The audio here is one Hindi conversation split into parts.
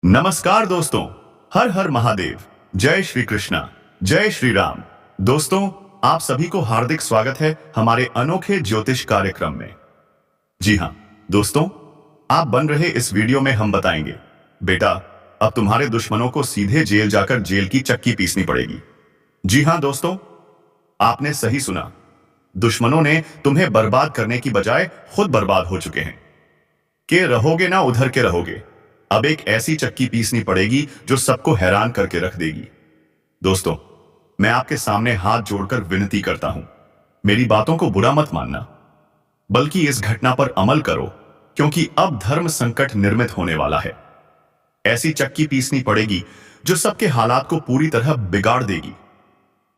नमस्कार दोस्तों। हर हर महादेव। जय श्री कृष्णा। जय श्री राम। दोस्तों, आप सभी को हार्दिक स्वागत है हमारे अनोखे ज्योतिष कार्यक्रम में। जी हाँ दोस्तों, आप बन रहे इस वीडियो में हम बताएंगे, बेटा अब तुम्हारे दुश्मनों को सीधे जेल जाकर जेल की चक्की पीसनी पड़ेगी। जी हाँ दोस्तों, आपने सही सुना। दुश्मनों ने तुम्हें बर्बाद करने की बजाय खुद बर्बाद हो चुके हैं। के रहोगे ना उधर के रहोगे। अब एक ऐसी चक्की पीसनी पड़ेगी जो सबको हैरान करके रख देगी। दोस्तों, मैं आपके सामने हाथ जोड़कर विनती करता हूं, मेरी बातों को बुरा मत मानना, बल्कि इस घटना पर अमल करो, क्योंकि अब धर्म संकट निर्मित होने वाला है। ऐसी चक्की पीसनी पड़ेगी जो सबके हालात को पूरी तरह बिगाड़ देगी।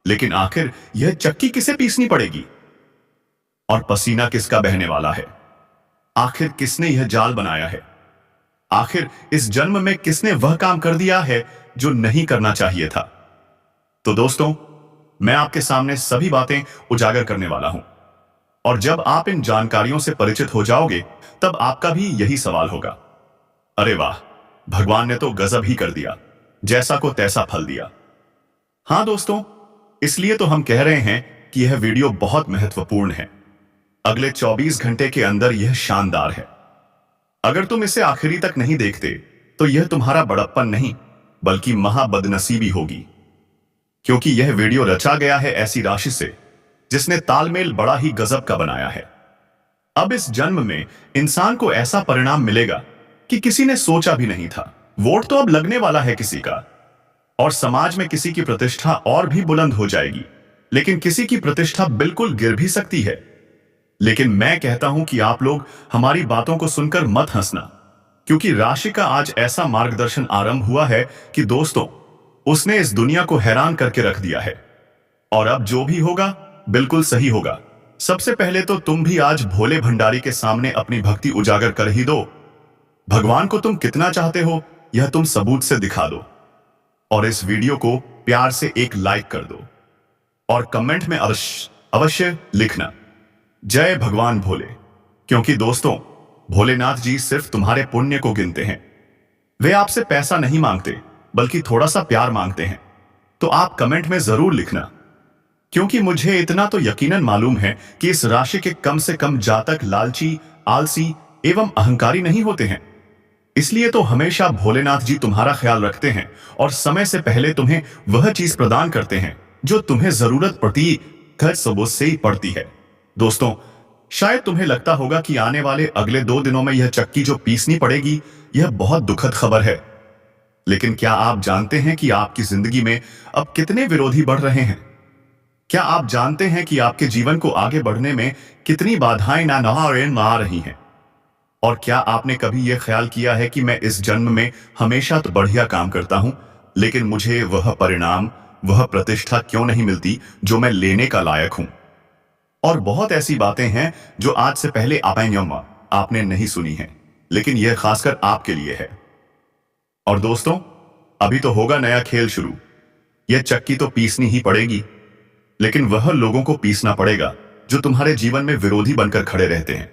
लेकिन आखिर यह चक्की किसे पीसनी पड़ेगी और पसीना किसका बहने वाला है? आखिर किसने यह जाल बनाया है? आखिर इस जन्म में किसने वह काम कर दिया है जो नहीं करना चाहिए था? तो दोस्तों, मैं आपके सामने सभी बातें उजागर करने वाला हूं, और जब आप इन जानकारियों से परिचित हो जाओगे तब आपका भी यही सवाल होगा, अरे वाह, भगवान ने तो गजब ही कर दिया, जैसा को तैसा फल दिया। हां दोस्तों, इसलिए तो हम कह रहे हैं कि यह वीडियो बहुत महत्वपूर्ण है। अगले 24 घंटे के अंदर यह शानदार है। अगर तुम इसे आखिरी तक नहीं देखते तो यह तुम्हारा बड़प्पन नहीं बल्कि महाबदनसीबी होगी, क्योंकि यह वीडियो रचा गया है ऐसी राशि से जिसने तालमेल बड़ा ही गजब का बनाया है। अब इस जन्म में इंसान को ऐसा परिणाम मिलेगा कि किसी ने सोचा भी नहीं था। वोट तो अब लगने वाला है किसी का, और समाज में किसी की प्रतिष्ठा और भी बुलंद हो जाएगी, लेकिन किसी की प्रतिष्ठा बिल्कुल गिर भी सकती है। लेकिन मैं कहता हूं कि आप लोग हमारी बातों को सुनकर मत हंसना, क्योंकि राशि का आज ऐसा मार्गदर्शन आरंभ हुआ है कि दोस्तों, उसने इस दुनिया को हैरान करके रख दिया है। और अब जो भी होगा बिल्कुल सही होगा। सबसे पहले तो तुम भी आज भोले भंडारी के सामने अपनी भक्ति उजागर कर ही दो। भगवान को तुम कितना चाहते हो यह तुम सबूत से दिखा दो, और इस वीडियो को प्यार से एक लाइक कर दो, और कमेंट में अवश्य लिखना, जय भगवान भोले। क्योंकि दोस्तों, भोलेनाथ जी सिर्फ तुम्हारे पुण्य को गिनते हैं। वे आपसे पैसा नहीं मांगते बल्कि थोड़ा सा प्यार मांगते हैं। तो आप कमेंट में जरूर लिखना, क्योंकि मुझे इतना तो यकीनन मालूम है कि इस राशि के कम से कम जातक लालची, आलसी एवं अहंकारी नहीं होते हैं। इसलिए तो हमेशा भोलेनाथ जी तुम्हारा ख्याल रखते हैं और समय से पहले तुम्हें वह चीज प्रदान करते हैं जो तुम्हें जरूरत पड़ती खर्च सबूत से ही पड़ती है। दोस्तों, शायद तुम्हें लगता होगा कि आने वाले अगले 2 दिनों में यह चक्की जो पीसनी पड़ेगी यह बहुत दुखद खबर है। लेकिन क्या आप जानते हैं कि आपकी जिंदगी में अब कितने विरोधी बढ़ रहे हैं? क्या आप जानते हैं कि आपके जीवन को आगे बढ़ने में कितनी बाधाएं ना आ रही हैं? और क्या आपने कभी यह ख्याल किया है कि मैं इस जन्म में हमेशा तो बढ़िया काम करता हूं, लेकिन मुझे वह परिणाम, वह प्रतिष्ठा क्यों नहीं मिलती जो मैं लेने का लायक हूं? और बहुत ऐसी बातें हैं जो आज से पहले आपने नहीं सुनी हैं, लेकिन यह खासकर आपके लिए है। और दोस्तों, अभी तो होगा नया खेल शुरू। यह चक्की तो पीसनी ही पड़ेगी, लेकिन वह लोगों को पीसना पड़ेगा जो तुम्हारे जीवन में विरोधी बनकर खड़े रहते हैं।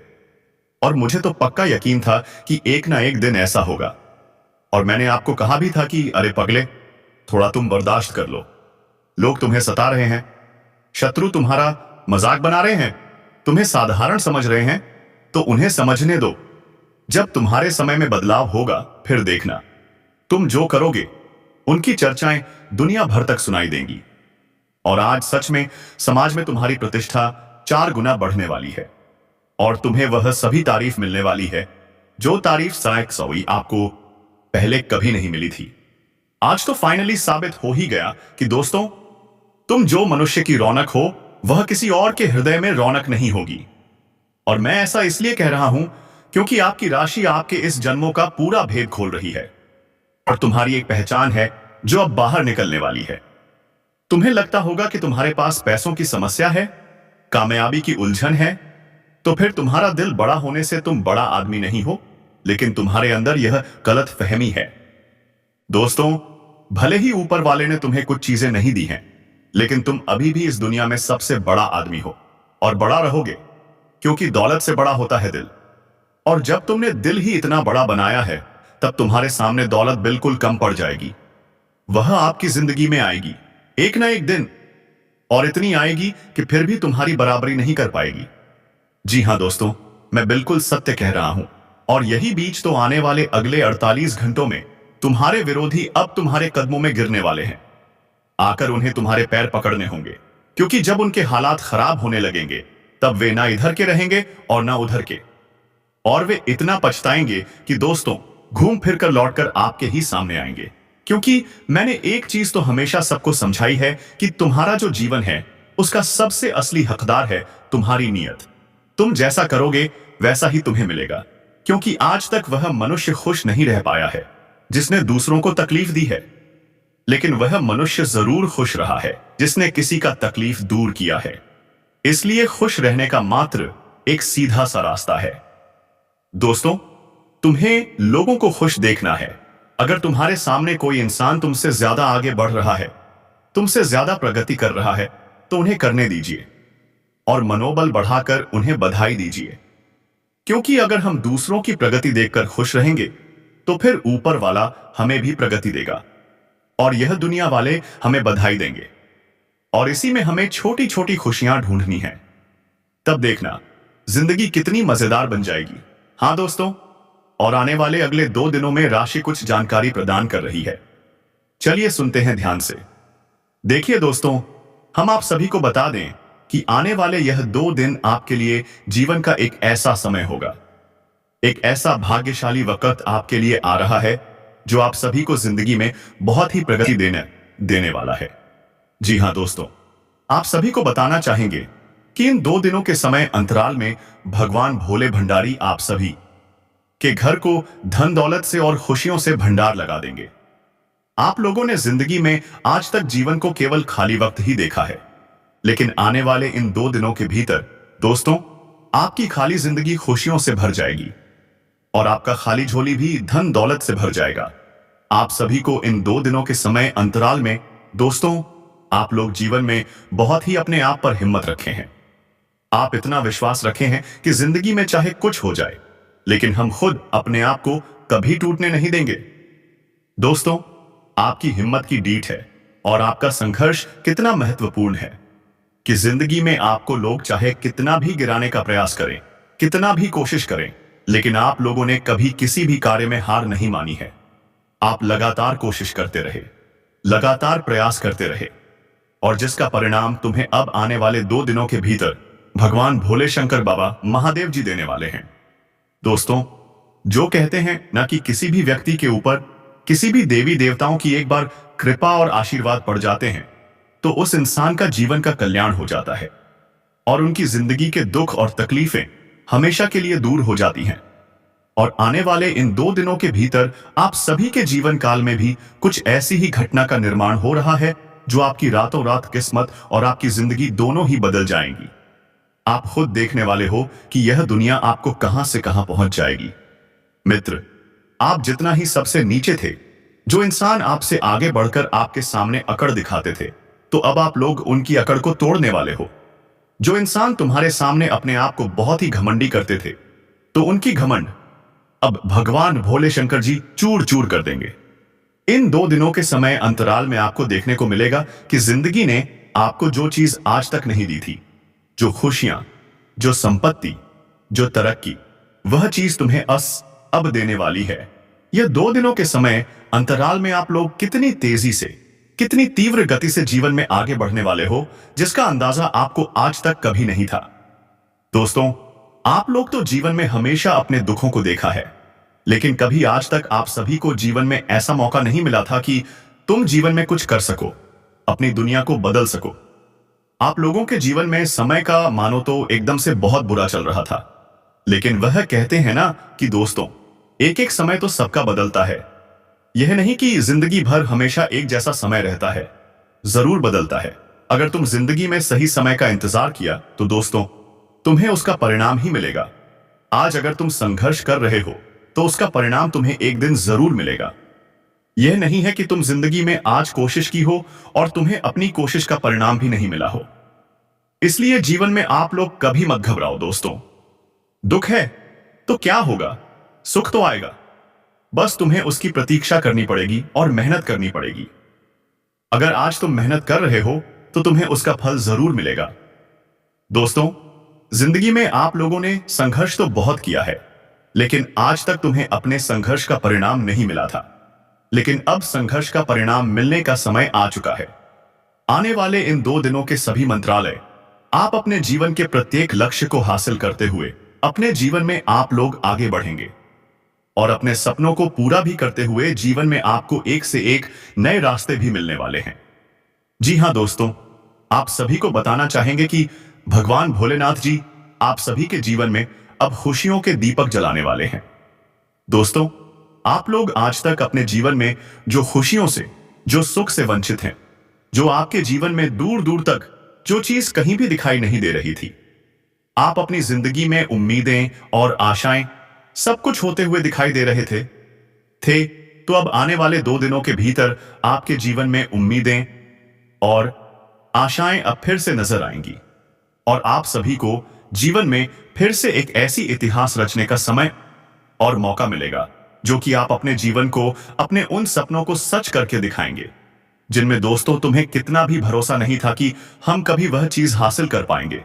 और मुझे तो पक्का यकीन था कि एक ना एक दिन ऐसा होगा, और मैंने आपको कहा भी था कि अरे पगले, थोड़ा तुम बर्दाश्त कर लो। लोग तुम्हें सता रहे हैं, शत्रु तुम्हारा मजाक बना रहे हैं, तुम्हें साधारण समझ रहे हैं, तो उन्हें समझने दो। जब तुम्हारे समय में बदलाव होगा फिर देखना, तुम जो करोगे उनकी चर्चाएं दुनिया भर तक सुनाई देंगी। और आज सच में समाज में तुम्हारी प्रतिष्ठा 4 गुना बढ़ने वाली है, और तुम्हें वह सभी तारीफ मिलने वाली है जो तारीफ सौई आपको पहले कभी नहीं मिली थी। आज तो फाइनली साबित हो ही गया कि दोस्तों, तुम जो मनुष्य की रौनक हो वह किसी और के हृदय में रौनक नहीं होगी। और मैं ऐसा इसलिए कह रहा हूं क्योंकि आपकी राशि आपके इस जन्मों का पूरा भेद खोल रही है, और तुम्हारी एक पहचान है जो अब बाहर निकलने वाली है। तुम्हें लगता होगा कि तुम्हारे पास पैसों की समस्या है, कामयाबी की उलझन है, तो फिर तुम्हारा दिल बड़ा होने से तुम बड़ा आदमी नहीं हो, लेकिन तुम्हारे अंदर यह गलत फहमी है। दोस्तों, भले ही ऊपर वाले ने तुम्हें कुछ चीजें नहीं दी हैं, लेकिन तुम अभी भी इस दुनिया में सबसे बड़ा आदमी हो, और बड़ा रहोगे, क्योंकि दौलत से बड़ा होता है दिल। और जब तुमने दिल ही इतना बड़ा बनाया है तब तुम्हारे सामने दौलत बिल्कुल कम पड़ जाएगी। वह आपकी जिंदगी में आएगी एक ना एक दिन, और इतनी आएगी कि फिर भी तुम्हारी बराबरी नहीं कर पाएगी। जी हां दोस्तों, मैं बिल्कुल सत्य कह रहा हूं। और यही बीच तो आने वाले अगले 48 घंटों में तुम्हारे विरोधी अब तुम्हारे कदमों में गिरने वाले हैं। आकर उन्हें तुम्हारे पैर पकड़ने होंगे, क्योंकि जब उनके हालात खराब होने लगेंगे तब वे ना इधर के रहेंगे और ना उधर के, और वे इतना पछताएंगे कि दोस्तों घूम फिर कर लौटकर आपके ही सामने आएंगे। क्योंकि मैंने एक चीज तो हमेशा सबको समझाई है कि तुम्हारा जो जीवन है उसका सबसे असली हकदार है तुम्हारी नीयत। तुम जैसा करोगे वैसा ही तुम्हें मिलेगा, क्योंकि आज तक वह मनुष्य खुश नहीं रह पाया है जिसने दूसरों को तकलीफ दी है, लेकिन वह मनुष्य जरूर खुश रहा है जिसने किसी का तकलीफ दूर किया है। इसलिए खुश रहने का मात्र एक सीधा सा रास्ता है। दोस्तों, तुम्हें लोगों को खुश देखना है। अगर तुम्हारे सामने कोई इंसान तुमसे ज्यादा आगे बढ़ रहा है, तुमसे ज्यादा प्रगति कर रहा है, तो उन्हें करने दीजिए और मनोबल बढ़ाकर उन्हें बधाई दीजिए। क्योंकि अगर हम दूसरों की प्रगति देखकर खुश रहेंगे तो फिर ऊपर वाला हमें भी प्रगति देगा और यह दुनिया वाले हमें बधाई देंगे, और इसी में हमें छोटी छोटी खुशियां ढूंढनी है। तब देखना जिंदगी कितनी मजेदार बन जाएगी। हाँ दोस्तों, और आने वाले अगले 2 दिनों में राशि कुछ जानकारी प्रदान कर रही है। चलिए सुनते हैं ध्यान से। देखिए दोस्तों, हम आप सभी को बता दें कि आने वाले यह 2 दिन आपके लिए जीवन का एक ऐसा समय होगा, एक ऐसा भाग्यशाली वक्त आपके लिए आ रहा है जो आप सभी को जिंदगी में बहुत ही प्रगति देने वाला है। जी हां दोस्तों, आप सभी को बताना चाहेंगे कि इन 2 दिनों के समय अंतराल में भगवान भोले भंडारी आप सभी के घर को धन दौलत से और खुशियों से भंडार लगा देंगे। आप लोगों ने जिंदगी में आज तक जीवन को केवल खाली वक्त ही देखा है, लेकिन आने वाले इन 2 दिनों के भीतर दोस्तों आपकी खाली जिंदगी खुशियों से भर जाएगी और आपका खाली झोली भी धन दौलत से भर जाएगा। आप सभी को इन 2 दिनों के समय अंतराल में दोस्तों आप लोग जीवन में बहुत ही अपने आप पर हिम्मत रखे हैं। आप इतना विश्वास रखे हैं कि जिंदगी में चाहे कुछ हो जाए, लेकिन हम खुद अपने आप को कभी टूटने नहीं देंगे। दोस्तों, आपकी हिम्मत की डीठ है और आपका संघर्ष कितना महत्वपूर्ण है कि जिंदगी में आपको लोग चाहे कितना भी गिराने का प्रयास करें, कितना भी कोशिश करें, लेकिन आप लोगों ने कभी किसी भी कार्य में हार नहीं मानी है। आप लगातार कोशिश करते रहे, लगातार प्रयास करते रहे, और जिसका परिणाम तुम्हें अब आने वाले 2 दिनों के भीतर भगवान भोले शंकर बाबा महादेव जी देने वाले हैं। दोस्तों, जो कहते हैं ना कि किसी भी व्यक्ति के ऊपर किसी भी देवी देवताओं की एक बार कृपा और आशीर्वाद पड़ जाते हैं तो उस इंसान का जीवन का कल्याण हो जाता है और उनकी जिंदगी के दुख और तकलीफें हमेशा के लिए दूर हो जाती हैं। और आने वाले इन 2 दिनों के भीतर आप सभी के जीवन काल में भी कुछ ऐसी ही घटना का निर्माण हो रहा है जो आपकी रातों रात किस्मत और आपकी जिंदगी दोनों ही बदल जाएंगी। आप खुद देखने वाले हो कि यह दुनिया आपको कहां से कहां पहुंच जाएगी। मित्र, आप जितना ही सबसे नीचे थे, जो इंसान आपसे आगे बढ़कर आपके सामने अकड़ दिखाते थे, तो अब आप लोग उनकी अकड़ को तोड़ने वाले हो। जो इंसान तुम्हारे सामने अपने आप को बहुत ही घमंडी करते थे, तो उनकी घमंड अब भगवान भोले शंकर जी चूर चूर कर देंगे। इन 2 दिनों के समय अंतराल में आपको देखने को मिलेगा कि जिंदगी ने आपको जो चीज आज तक नहीं दी थी, जो खुशियां, जो संपत्ति, जो तरक्की, वह चीज तुम्हें अब देने वाली है। यह 2 दिनों के समय अंतराल में आप लोग कितनी तेजी से, कितनी तीव्र गति से जीवन में आगे बढ़ने वाले हो, जिसका अंदाजा आपको आज तक कभी नहीं था। दोस्तों, आप लोग तो जीवन में हमेशा अपने दुखों को देखा है, लेकिन कभी आज तक आप सभी को जीवन में ऐसा मौका नहीं मिला था कि तुम जीवन में कुछ कर सको, अपनी दुनिया को बदल सको। आप लोगों के जीवन में समय का मानो तो एकदम से बहुत बुरा चल रहा था, लेकिन वह कहते हैं ना कि दोस्तों एक एक समय तो सबका बदलता है। यह नहीं कि जिंदगी भर हमेशा एक जैसा समय रहता है, जरूर बदलता है। अगर तुम जिंदगी में सही समय का इंतजार किया तो दोस्तों तुम्हें उसका परिणाम ही मिलेगा। आज अगर तुम संघर्ष कर रहे हो तो उसका परिणाम तुम्हें एक दिन जरूर मिलेगा। यह नहीं है कि तुम जिंदगी में आज कोशिश की हो और तुम्हें अपनी कोशिश का परिणाम भी नहीं मिला हो। इसलिए जीवन में आप लोग कभी मत घबराओ दोस्तों। दुख है तो क्या होगा, सुख तो आएगा। बस तुम्हें उसकी प्रतीक्षा करनी पड़ेगी और मेहनत करनी पड़ेगी। अगर आज तुम मेहनत कर रहे हो तो तुम्हें उसका फल जरूर मिलेगा। दोस्तों, जिंदगी में आप लोगों ने संघर्ष तो बहुत किया है, लेकिन आज तक तुम्हें अपने संघर्ष का परिणाम नहीं मिला था। लेकिन अब संघर्ष का परिणाम मिलने का समय आ चुका है। आने वाले इन 2 दिनों के सभी मंत्रालय आप अपने जीवन के प्रत्येक लक्ष्य को हासिल करते हुए अपने जीवन में आप लोग आगे बढ़ेंगे और अपने सपनों को पूरा भी करते हुए जीवन में आपको एक से एक नए रास्ते भी मिलने वाले हैं। जी हां दोस्तों, आप सभी को बताना चाहेंगे कि भगवान भोलेनाथ जी आप सभी के जीवन में अब खुशियों के दीपक जलाने वाले हैं। दोस्तों, आप लोग आज तक अपने जीवन में जो खुशियों से, जो सुख से वंचित हैं, जो आपके जीवन में दूर दूर तक जो चीज कहीं भी दिखाई नहीं दे रही थी, आप अपनी जिंदगी में उम्मीदें और आशाएं सब कुछ होते हुए दिखाई दे रहे थे, तो अब आने वाले 2 दिनों के भीतर आपके जीवन में उम्मीदें और आशाएं अब फिर से नजर आएंगी और आप सभी को जीवन में फिर से एक ऐसी इतिहास रचने का समय और मौका मिलेगा जो कि आप अपने जीवन को, अपने उन सपनों को सच करके दिखाएंगे जिनमें दोस्तों तुम्हें कितना भी भरोसा नहीं था कि हम कभी वह चीज हासिल कर पाएंगे।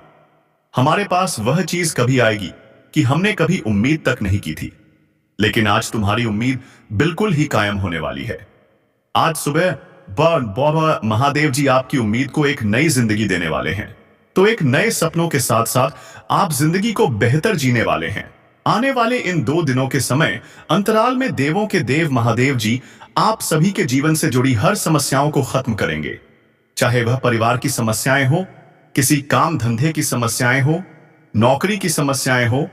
हमारे पास वह चीज कभी आएगी कि हमने कभी उम्मीद तक नहीं की थी, लेकिन आज तुम्हारी उम्मीद बिल्कुल ही कायम होने वाली है। आज सुबह बाबा महादेव जी आपकी उम्मीद को एक नई जिंदगी देने वाले हैं। तो एक नए सपनों के साथ साथ आप जिंदगी को बेहतर जीने वाले हैं। आने वाले इन 2 दिनों के समय अंतराल में देवों के देव महादेव जी आप सभी के जीवन से जुड़ी हर समस्याओं को खत्म करेंगे, चाहे वह परिवार की समस्याएं हो, किसी काम धंधे की समस्याएं हो, नौकरी की समस्याएं हो,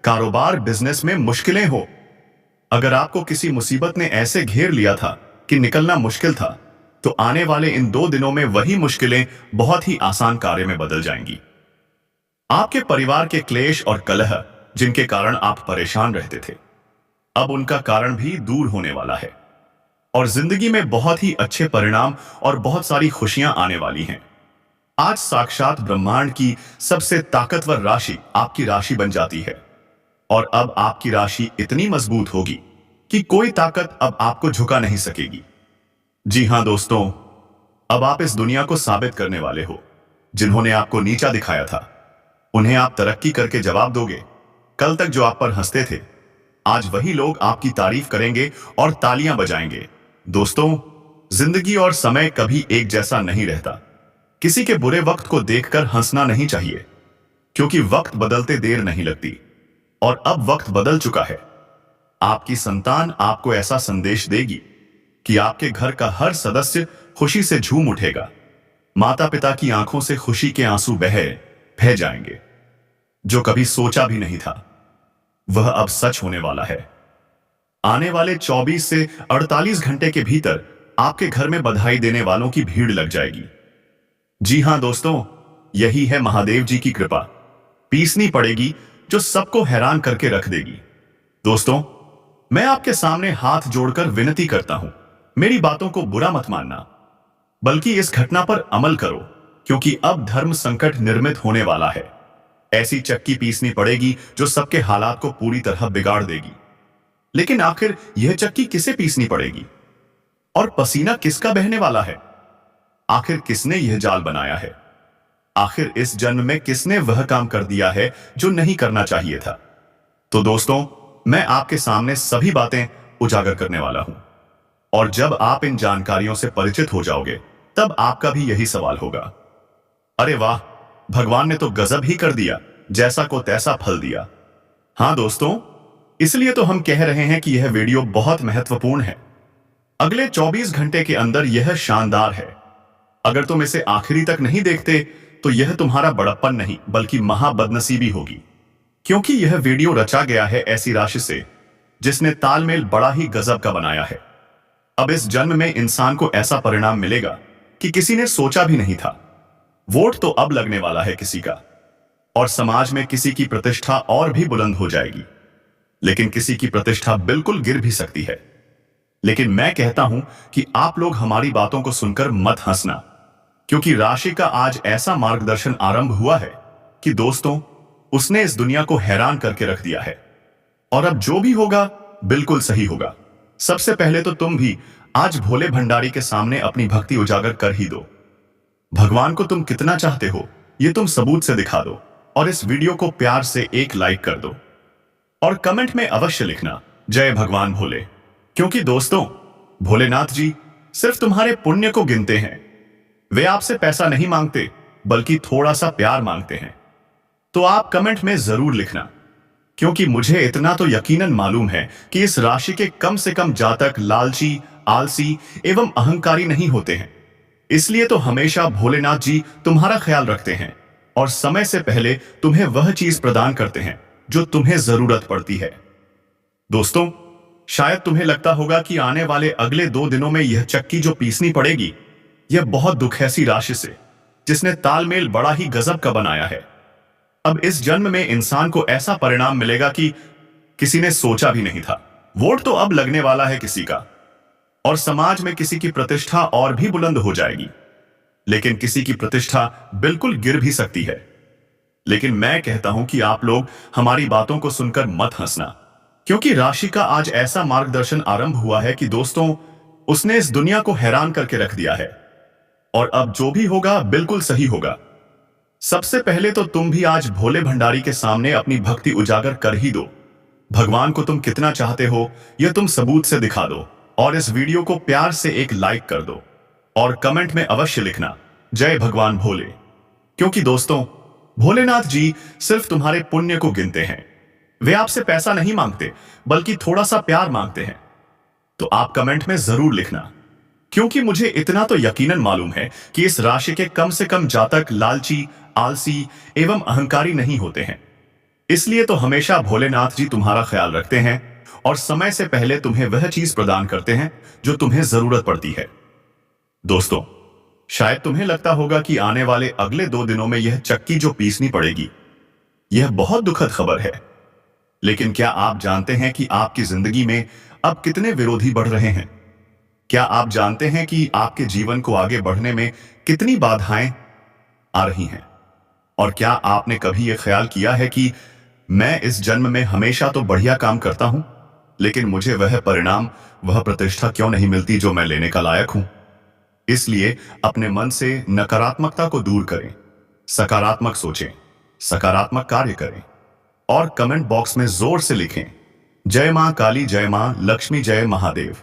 कारोबार बिजनेस में मुश्किलें हो। अगर आपको किसी मुसीबत ने ऐसे घेर लिया था कि निकलना मुश्किल था, तो आने वाले इन 2 दिनों में वही मुश्किलें बहुत ही आसान कार्य में बदल जाएंगी। आपके परिवार के क्लेश और कलह जिनके कारण आप परेशान रहते थे, अब उनका कारण भी दूर होने वाला है और जिंदगी में बहुत ही अच्छे परिणाम और बहुत सारी खुशियां आने वाली हैं। आज साक्षात ब्रह्मांड की सबसे ताकतवर राशि आपकी राशि बन जाती है और अब आपकी राशि इतनी मजबूत होगी कि कोई ताकत अब आपको झुका नहीं सकेगी। जी हां दोस्तों, अब आप इस दुनिया को साबित करने वाले हो। जिन्होंने आपको नीचा दिखाया था, उन्हें आप तरक्की करके जवाब दोगे। कल तक जो आप पर हंसते थे, आज वही लोग आपकी तारीफ करेंगे और तालियां बजाएंगे। दोस्तों, जिंदगी और समय कभी एक जैसा नहीं रहता। किसी के बुरे वक्त को देखकर हंसना नहीं चाहिए, क्योंकि वक्त बदलते देर नहीं लगती और अब वक्त बदल चुका है। आपकी संतान आपको ऐसा संदेश देगी कि आपके घर का हर सदस्य खुशी से झूम उठेगा। माता पिता की आंखों से खुशी के आंसू बह जाएंगे। जो कभी सोचा भी नहीं था, वह अब सच होने वाला है। आने वाले 24 से 48 घंटे के भीतर आपके घर में बधाई देने वालों की भीड़ लग जाएगी। जी हां दोस्तों, यही है महादेव जी की कृपा। पीसनी पड़ेगी जो सबको हैरान करके रख देगी। दोस्तों, मैं आपके सामने हाथ जोड़कर विनती करता हूं, मेरी बातों को बुरा मत मानना, बल्कि इस घटना पर अमल करो, क्योंकि अब धर्म संकट निर्मित होने वाला है। ऐसी चक्की पीसनी पड़ेगी जो सबके हालात को पूरी तरह बिगाड़ देगी। लेकिन आखिर यह चक्की किसे पीसनी पड़ेगी और पसीना किसका बहने वाला है? आखिर किसने यह जाल बनाया है? आखिर इस जन्म में किसने वह काम कर दिया है जो नहीं करना चाहिए था? तो दोस्तों, मैं आपके सामने सभी बातें उजागर करने वाला हूं और जब आप इन जानकारियों से परिचित हो जाओगे, तब आपका भी यही सवाल होगा, अरे वाह, भगवान ने तो गजब ही कर दिया, जैसा को तैसा फल दिया। हां दोस्तों, इसलिए तो हम कह रहे हैं कि यह वीडियो बहुत महत्वपूर्ण है। अगले 24 घंटे के अंदर यह शानदार है। अगर तुम इसे आखिरी तक नहीं देखते तो यह तुम्हारा बड़प्पन नहीं बल्कि महाबदनसीबी होगी, क्योंकि यह वीडियो रचा गया है ऐसी राशि से जिसने तालमेल बड़ा ही गजब का बनाया है। अब इस जन्म में इंसान को ऐसा परिणाम मिलेगा कि किसी ने सोचा भी नहीं था। वोट तो अब लगने वाला है किसी का और समाज में किसी की प्रतिष्ठा और भी बुलंद हो जाएगी, लेकिन किसी की प्रतिष्ठा बिल्कुल गिर भी सकती है। लेकिन मैं कहता हूं कि आप लोग हमारी बातों को सुनकर मत हंसना, क्योंकि राशि का आज ऐसा मार्गदर्शन आरंभ हुआ है कि दोस्तों, उसने इस दुनिया को हैरान करके रख दिया है और अब जो भी होगा बिल्कुल सही होगा। सबसे पहले तो तुम भी आज भोले भंडारी के सामने अपनी भक्ति उजागर कर ही दो। भगवान को तुम कितना चाहते हो ये तुम सबूत से दिखा दो और इस वीडियो को प्यार से एक लाइक कर दो और कमेंट में अवश्य लिखना जय भगवान भोले। क्योंकि दोस्तों, भोलेनाथ जी सिर्फ तुम्हारे पुण्य को गिनते हैं। वे आपसे पैसा नहीं मांगते बल्कि थोड़ा सा प्यार मांगते हैं। तो आप कमेंट में जरूर लिखना, क्योंकि मुझे इतना तो यकीनन मालूम है कि इस राशि के कम से कम जातक लालची, आलसी एवं अहंकारी नहीं होते हैं। इसलिए तो हमेशा भोलेनाथ जी तुम्हारा ख्याल रखते हैं और समय से पहले तुम्हें वह चीज प्रदान करते हैं जो तुम्हें जरूरत पड़ती है। दोस्तों, शायद तुम्हें लगता होगा कि आने वाले अगले 2 दिनों में यह चक्की जो पीसनी पड़ेगी, यह बहुत दुख है ऐसी राशि से जिसने तालमेल बड़ा ही गजब का बनाया है। अब इस जन्म में इंसान को ऐसा परिणाम मिलेगा कि किसी ने सोचा भी नहीं था। वोट तो अब लगने वाला है किसी का और समाज में किसी की प्रतिष्ठा और भी बुलंद हो जाएगी, लेकिन किसी की प्रतिष्ठा बिल्कुल गिर भी सकती है। लेकिन मैं कहता हूं कि आप लोग हमारी बातों को सुनकर मत हंसना, क्योंकि राशि का आज ऐसा मार्गदर्शन आरंभ हुआ है कि दोस्तों, उसने इस दुनिया को हैरान करके रख दिया है और अब जो भी होगा बिल्कुल सही होगा। सबसे पहले तो तुम भी आज भोले भंडारी के सामने अपनी भक्ति उजागर कर ही दो। भगवान को तुम कितना चाहते हो यह तुम सबूत से दिखा दो और इस वीडियो को प्यार से एक लाइक कर दो और कमेंट में अवश्य लिखना जय भगवान भोले। क्योंकि दोस्तों, भोलेनाथ जी सिर्फ तुम्हारे पुण्य को गिनते हैं। वे आपसे पैसा नहीं मांगते बल्कि थोड़ा सा प्यार मांगते हैं। तो आप कमेंट में जरूर लिखना, क्योंकि मुझे इतना तो यकीनन मालूम है कि इस राशि के कम से कम जातक लालची, आलसी एवं अहंकारी नहीं होते हैं। इसलिए तो हमेशा भोलेनाथ जी तुम्हारा ख्याल रखते हैं और समय से पहले तुम्हें वह चीज प्रदान करते हैं जो तुम्हें जरूरत पड़ती है। दोस्तों, शायद तुम्हें लगता होगा कि आने वाले अगले 2 दिनों में यह चक्की जो पीसनी पड़ेगी, यह बहुत दुखद खबर है। लेकिन क्या आप जानते हैं कि आपकी जिंदगी में अब कितने विरोधी बढ़ रहे हैं? क्या आप जानते हैं कि आपके जीवन को आगे बढ़ने में कितनी बाधाएं आ रही हैं? और क्या आपने कभी यह ख्याल किया है कि मैं इस जन्म में हमेशा तो बढ़िया काम करता हूं, लेकिन मुझे वह परिणाम, वह प्रतिष्ठा क्यों नहीं मिलती जो मैं लेने का लायक हूं? इसलिए अपने मन से नकारात्मकता को दूर करें, सकारात्मक सोचें, सकारात्मक कार्य करें और कमेंट बॉक्स में जोर से लिखें जय मां काली, जय मां लक्ष्मी, जय महादेव।